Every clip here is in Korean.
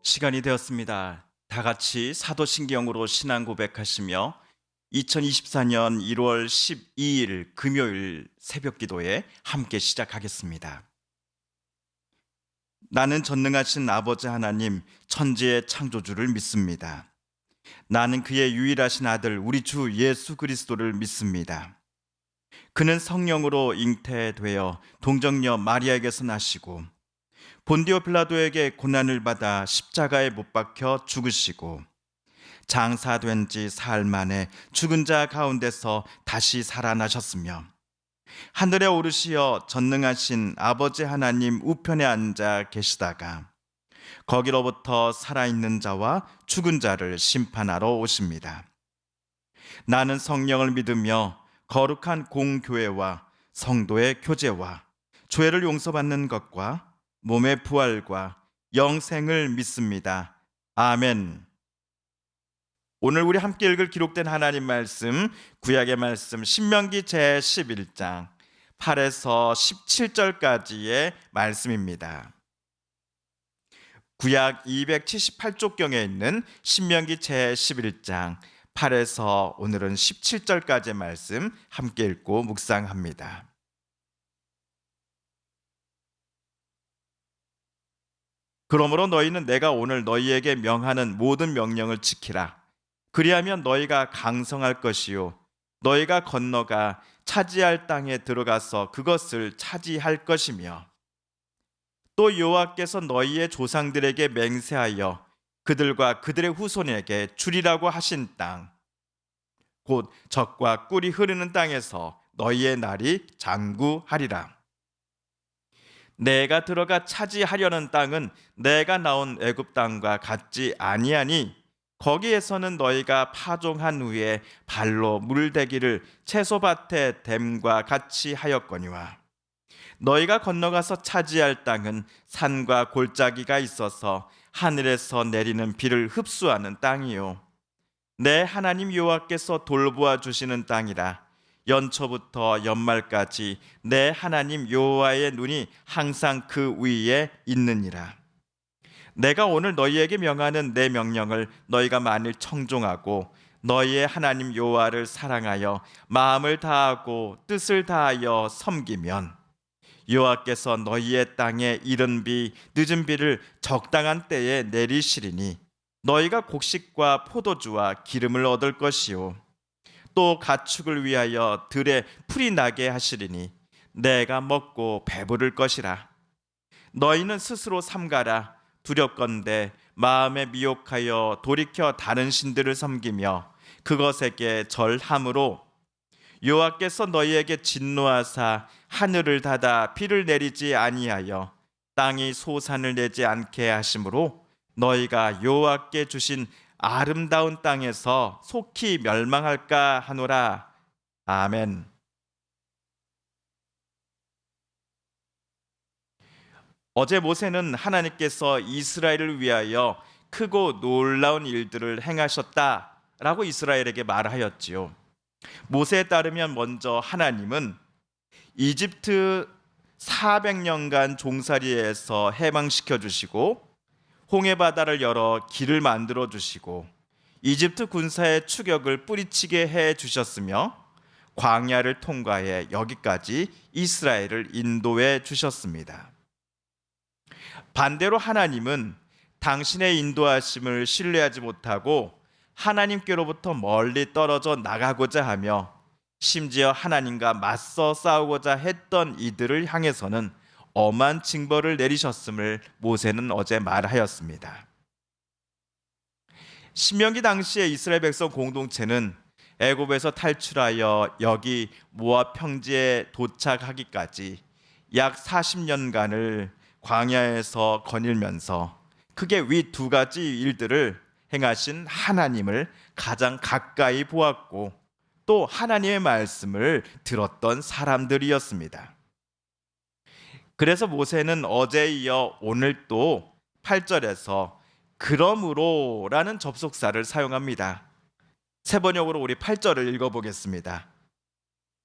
시간이 되었습니다. 다 같이 사도신경으로 신앙 고백하시며 2024년 1월 12일 금요일 새벽 기도에 함께 시작하겠습니다. 나는 전능하신 아버지 하나님 천지의 창조주를 믿습니다. 나는 그의 유일하신 아들 우리 주 예수 그리스도를 믿습니다. 그는 성령으로 잉태되어 동정녀 마리아에게서 나시고 본디오 빌라도에게 고난을 받아 십자가에 못 박혀 죽으시고 장사된 지 사흘 만에 죽은 자 가운데서 다시 살아나셨으며 하늘에 오르시어 전능하신 아버지 하나님 우편에 앉아 계시다가 거기로부터 살아있는 자와 죽은 자를 심판하러 오십니다. 나는 성령을 믿으며 거룩한 공교회와 성도의 교제와 죄를 용서받는 것과 몸의 부활과 영생을 믿습니다. 아멘. 오늘 우리 함께 읽을 기록된 하나님 말씀, 구약의 말씀 신명기 제11장 8에서 17절까지의 말씀입니다. 구약 278쪽경에 있는 신명기 제11장 8에서 오늘은 17절까지의 말씀 함께 읽고 묵상합니다. 그러므로 너희는 내가 오늘 너희에게 명하는 모든 명령을 지키라. 그리하면 너희가 강성할 것이요 너희가 건너가 차지할 땅에 들어가서 그것을 차지할 것이며 또 여호와께서 너희의 조상들에게 맹세하여 그들과 그들의 후손에게 주리라고 하신 땅 곧 젖과 꿀이 흐르는 땅에서 너희의 날이 장구하리라. 내가 들어가 차지하려는 땅은 내가 나온 애굽 땅과 같지 아니하니 거기에서는 너희가 파종한 후에 발로 물대기를 채소밭에 댐과 같이 하였거니와 너희가 건너가서 차지할 땅은 산과 골짜기가 있어서 하늘에서 내리는 비를 흡수하는 땅이요 내 하나님 여호와께서 돌보아 주시는 땅이라. 연초부터 연말까지 내 하나님 여호와의 눈이 항상 그 위에 있느니라. 내가 오늘 너희에게 명하는 내 명령을 너희가 만일 청종하고 너희의 하나님 여호와를 사랑하여 마음을 다하고 뜻을 다하여 섬기면 여호와께서 너희의 땅에 이른 비 늦은 비를 적당한 때에 내리시리니 너희가 곡식과 포도주와 기름을 얻을 것이요 또 가축을 위하여 들에 풀이 나게 하시리니 내가 먹고 배부를 것이라. 너희는 스스로 삼가라. 두렵건대 마음에 미혹하여 돌이켜 다른 신들을 섬기며 그것에게 절함으로 여호와께서 너희에게 진노하사 하늘을 닫아 비를 내리지 아니하여 땅이 소산을 내지 않게 하심으로 너희가 여호와께 주신 아름다운 땅에서 속히 멸망할까 하노라. 아멘. 어제 모세는 하나님께서 이스라엘을 위하여 크고 놀라운 일들을 행하셨다라고 이스라엘에게 말하였지요. 모세에 따르면 먼저 하나님은 이집트 400년간 종살이에서 해방시켜 주시고 홍해 바다를 길을 만들어 주시고 이집트 군사의 추격을 뿌리치게 해 주셨으며 광야를 통과해 여기까지 이스라엘을 인도해 주셨습니다. 반대로 하나님은 당신의 인도하심을 신뢰하지 못하고 하나님께로부터 멀리 떨어져 나가고자 하며 심지어 하나님과 맞서 싸우고자 했던 이들을 향해서는 엄한 징벌을 내리셨음을 모세는 어제 말하였습니다. 신명기 당시의 이스라엘 백성 공동체는 애굽에서 탈출하여 여기 모압 평지에 도착하기까지 약 40년간을 광야에서 거닐면서 크게 위 두 가지 일들을 행하신 하나님을 가장 가까이 보았고 또 하나님의 말씀을 들었던 사람들이었습니다. 그래서 모세는 어제에 이어 오늘 또 8절에서 그러므로라는 접속사를 사용합니다. 세 번역으로 우리 8절을 읽어보겠습니다.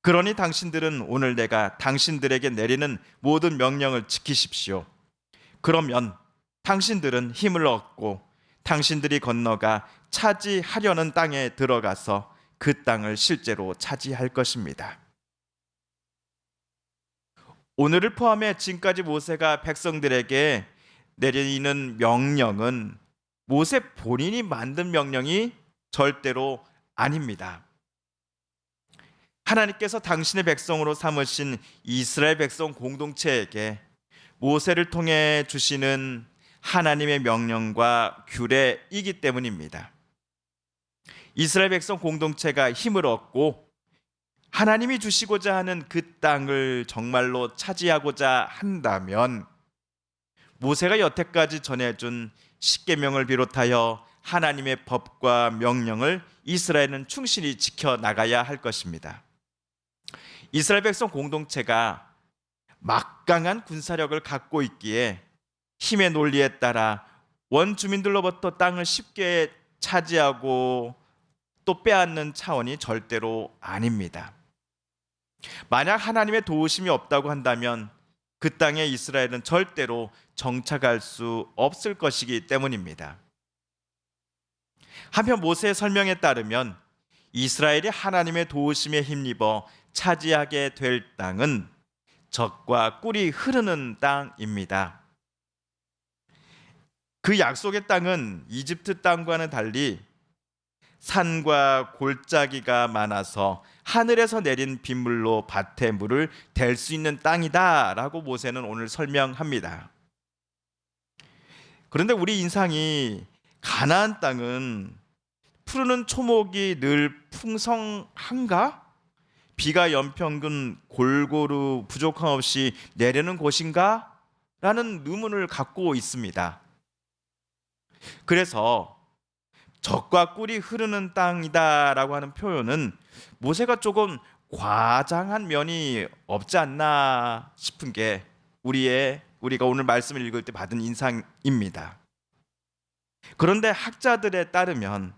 그러니 당신들은 오늘 내가 당신들에게 내리는 모든 명령을 지키십시오. 그러면 당신들은 힘을 얻고 당신들이 건너가 차지하려는 땅에 들어가서 그 땅을 실제로 차지할 것입니다. 오늘을 포함해 지금까지 모세가 백성들에게 내리는 명령은 모세 본인이 만든 명령이 절대로 아닙니다. 하나님께서 당신의 백성으로 삼으신 이스라엘 백성 공동체에게 모세를 통해 주시는 하나님의 명령과 규례이기 때문입니다. 이스라엘 백성 공동체가 힘을 얻고 하나님이 주시고자 하는 그 땅을 정말로 차지하고자 한다면 모세가 여태까지 전해준 십계명을 비롯하여 하나님의 법과 명령을 이스라엘은 충실히 지켜나가야 할 것입니다. 이스라엘 백성 공동체가 막강한 군사력을 갖고 있기에 힘의 논리에 따라 원주민들로부터 땅을 쉽게 차지하고 또 빼앗는 차원이 절대로 아닙니다. 만약 하나님의 도우심이 없다고 한다면 그 땅에 이스라엘은 절대로 정착할 수 없을 것이기 때문입니다. 한편 모세의 설명에 따르면 이스라엘이 하나님의 도우심에 힘입어 차지하게 될 땅은 젖과 꿀이 흐르는 땅입니다. 그 약속의 땅은 이집트 땅과는 달리 산과 골짜기가 많아서 하늘에서 내린 빗물로 밭에 물을 댈 수 있는 땅이다 라고 모세는 오늘 설명합니다. 그런데 우리 인상이 가나안 땅은 푸르는 초목이 늘 풍성한가? 비가 연평균 골고루 부족함 없이 내리는 곳인가? 라는 의문을 갖고 있습니다. 그래서 젖과 꿀이 흐르는 땅이다 라고 하는 표현은 모세가 조금 과장한 면이 없지 않나 싶은 게 우리가 오늘 말씀을 읽을 때 받은 인상입니다. 그런데 학자들에 따르면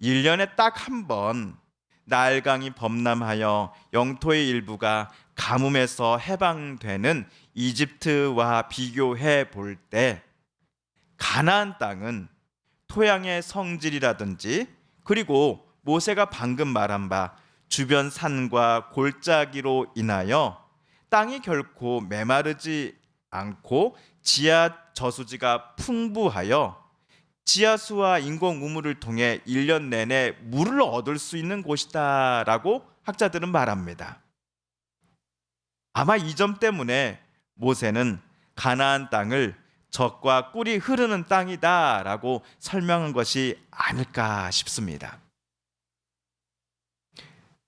1년에 딱 한 번 나일강이 범람하여 영토의 일부가 가뭄에서 해방되는 이집트와 비교해 볼 때 가나안 땅은 토양의 성질이라든지 그리고 모세가 방금 말한 바 주변 산과 골짜기로 인하여 땅이 결코 메마르지 않고 지하 저수지가 풍부하여 지하수와 인공 우물을 통해 1년 내내 물을 얻을 수 있는 곳이다 라고 학자들은 말합니다. 아마 이 점 때문에 모세는 가나안 땅을 젖과 꿀이 흐르는 땅이다 라고 설명한 것이 아닐까 싶습니다.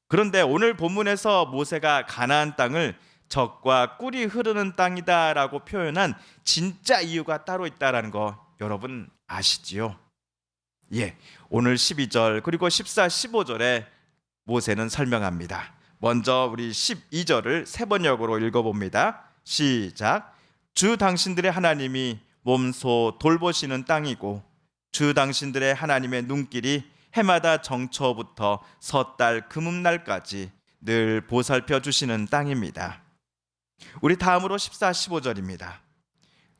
그런데 오늘 본문에서 모세가 가나안 땅을 젖과 꿀이 흐르는 땅이다 라고 표현한 진짜 이유가 따로 있다는 거 여러분 아시지요? 예, 오늘 12절 그리고 14, 15절에 모세는 설명합니다. 먼저 우리 12절을 세 번역으로 읽어봅니다. 시작. 주 당신들의 하나님이 몸소 돌보시는 땅이고 주 당신들의 하나님의 눈길이 해마다 정초부터 섣달 금음날까지 늘 보살펴 주시는 땅입니다. 우리 다음으로 14, 15절입니다.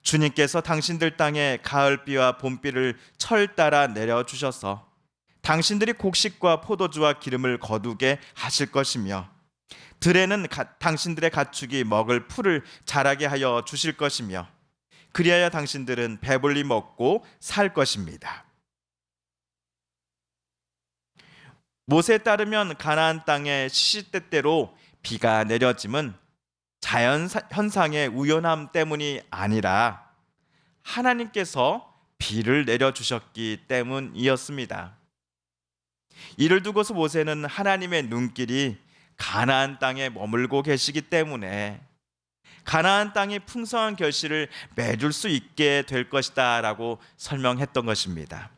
주님께서 당신들 땅에 가을비와 봄비를 철 따라 내려주셔서 당신들이 곡식과 포도주와 기름을 거두게 하실 것이며 들에는 당신들의 가축이 먹을 풀을 자라게 하여 주실 것이며 그리하여 당신들은 배불리 먹고 살 것입니다. 모세에 따르면 가나안 땅에 시시때때로 비가 내려짐은 자연 현상의 우연함 때문이 아니라 하나님께서 비를 내려주셨기 때문이었습니다. 이를 두고서 모세는 하나님의 눈길이 가나안 땅에 머물고 계시기 때문에 가나안 땅의 풍성한 결실을 맺을 수 있게 될 것이다 라고 설명했던 것입니다.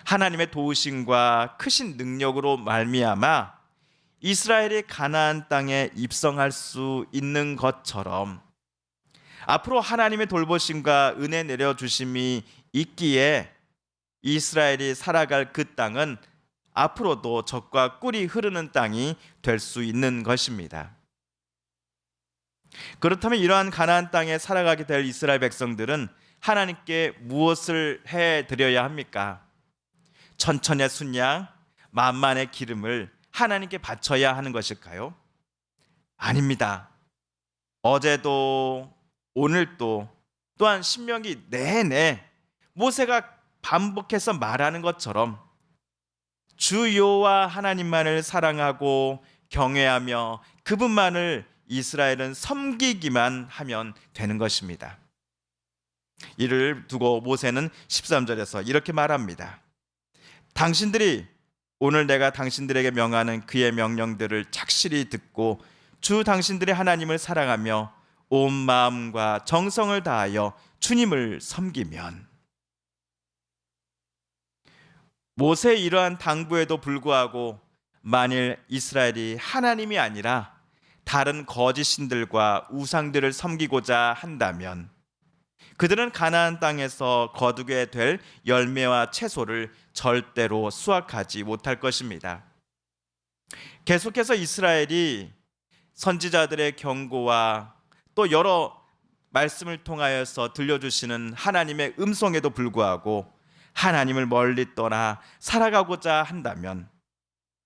하나님의 도우심과 크신 능력으로 말미암아 이스라엘이 가나안 땅에 입성할 수 있는 것처럼 앞으로 하나님의 돌보심과 은혜 내려주심이 있기에 이스라엘이 살아갈 그 땅은 앞으로도 젖과 꿀이 흐르는 땅이 될 수 있는 것입니다. 그렇다면 이러한 가나안 땅에 살아가게 될 이스라엘 백성들은 하나님께 무엇을 해 드려야 합니까? 천천의 순양, 만만의 기름을 하나님께 바쳐야 하는 것일까요? 아닙니다. 어제도 오늘도 또한 신명기 내내 모세가 반복해서 말하는 것처럼 주 여호와 하나님만을 사랑하고 경외하며 그분만을 이스라엘은 섬기기만 하면 되는 것입니다. 이를 두고 모세는 13절에서 이렇게 말합니다. 당신들이 오늘 내가 당신들에게 명하는 그의 명령들을 착실히 듣고 주 당신들의 하나님을 사랑하며 온 마음과 정성을 다하여 주님을 섬기면. 모세의 이러한 당부에도 불구하고 만일 이스라엘이 하나님이 아니라 다른 거짓 신들과 우상들을 섬기고자 한다면 그들은 가나안 땅에서 거두게 될 열매와 채소를 절대로 수확하지 못할 것입니다. 계속해서 이스라엘이 선지자들의 경고와 또 여러 말씀을 통하여서 들려주시는 하나님의 음성에도 불구하고 하나님을 멀리 떠나 살아가고자 한다면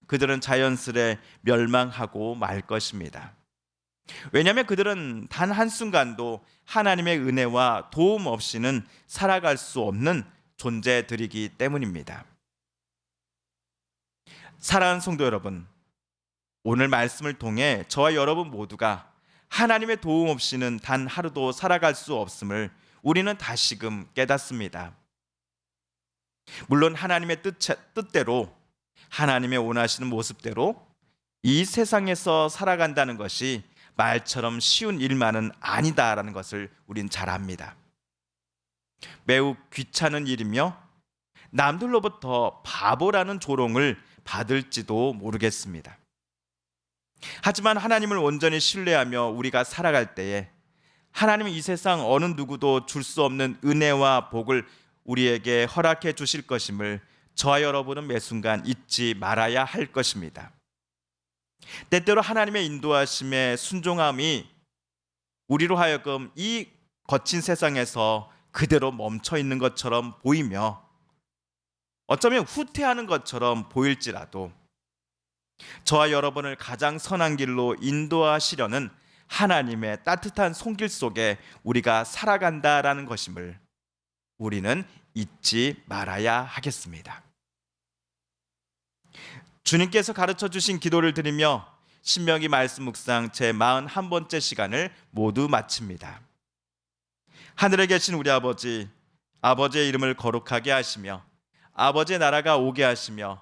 그들은 자연스레 멸망하고 말 것입니다. 왜냐하면 그들은 단 한순간도 하나님의 은혜와 도움 없이는 살아갈 수 없는 존재들이기 때문입니다. 사랑하는 성도 여러분, 오늘 말씀을 통해 저와 여러분 모두가 하나님의 도움 없이는 단 하루도 살아갈 수 없음을 우리는 다시금 깨닫습니다. 물론 하나님의 뜻대로 하나님의 원하시는 모습대로 이 세상에서 살아간다는 것이 말처럼 쉬운 일만은 아니다라는 것을 우린 잘 압니다. 매우 귀찮은 일이며 남들로부터 바보라는 조롱을 받을지도 모르겠습니다. 하지만 하나님을 온전히 신뢰하며 우리가 살아갈 때에 하나님은 이 세상 어느 누구도 줄 수 없는 은혜와 복을 우리에게 허락해 주실 것임을 저와 여러분은 매 순간 잊지 말아야 할 것입니다. 때때로 하나님의 인도하심에 순종함이 우리로 하여금 이 거친 세상에서 그대로 멈춰 있는 것처럼 보이며 어쩌면 후퇴하는 것처럼 보일지라도 저와 여러분을 가장 선한 길로 인도하시려는 하나님의 따뜻한 손길 속에 우리가 살아간다라는 것임을 우리는 잊지 말아야 하겠습니다. 주님께서 가르쳐 주신 기도를 드리며 신명기 말씀 묵상 제 41번째 시간을 모두 마칩니다. 하늘에 계신 우리 아버지, 아버지의 이름을 거룩하게 하시며 아버지의 나라가 오게 하시며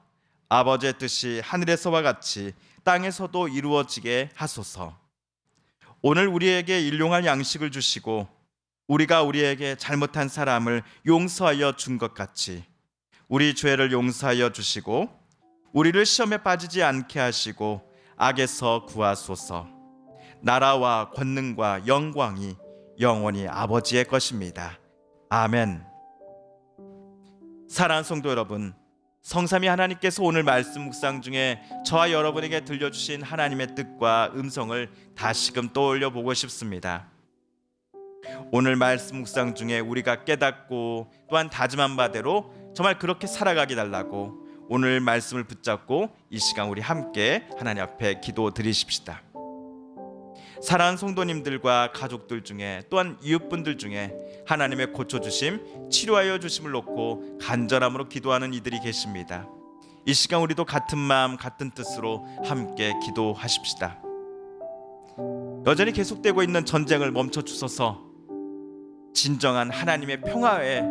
아버지의 뜻이 하늘에서와 같이 땅에서도 이루어지게 하소서. 오늘 우리에게 일용할 양식을 주시고 우리가 우리에게 잘못한 사람을 용서하여 준 것 같이 우리 죄를 용서하여 주시고 우리를 시험에 빠지지 않게 하시고 악에서 구하소서. 나라와 권능과 영광이 영원히 아버지의 것입니다. 아멘. 사랑하는 성도 여러분, 성삼위 하나님께서 오늘 말씀 묵상 중에 저와 여러분에게 들려주신 하나님의 뜻과 음성을 다시금 떠올려 보고 싶습니다. 오늘 말씀 묵상 중에 우리가 깨닫고 또한 다짐한 바대로 정말 그렇게 살아가게 달라고 오늘 말씀을 붙잡고 이 시간 우리 함께 하나님 앞에 기도 드리십시다. 사랑하는 성도님들과 가족들 중에 또한 이웃분들 중에 하나님의 고쳐주심, 치료하여 주심을 놓고 간절함으로 기도하는 이들이 계십니다. 이 시간 우리도 같은 마음 같은 뜻으로 함께 기도하십시다. 여전히 계속되고 있는 전쟁을 멈춰 주소서. 진정한 하나님의 평화의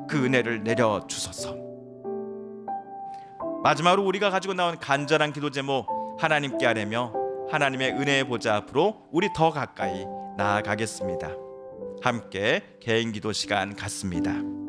그 은혜를 내려 주소서. 마지막으로 우리가 가지고 나온 간절한 기도 제목 하나님께 아뢰며 하나님의 은혜의 보좌 앞으로 우리 더 가까이 나아가겠습니다. 함께 개인 기도 시간 갖습니다.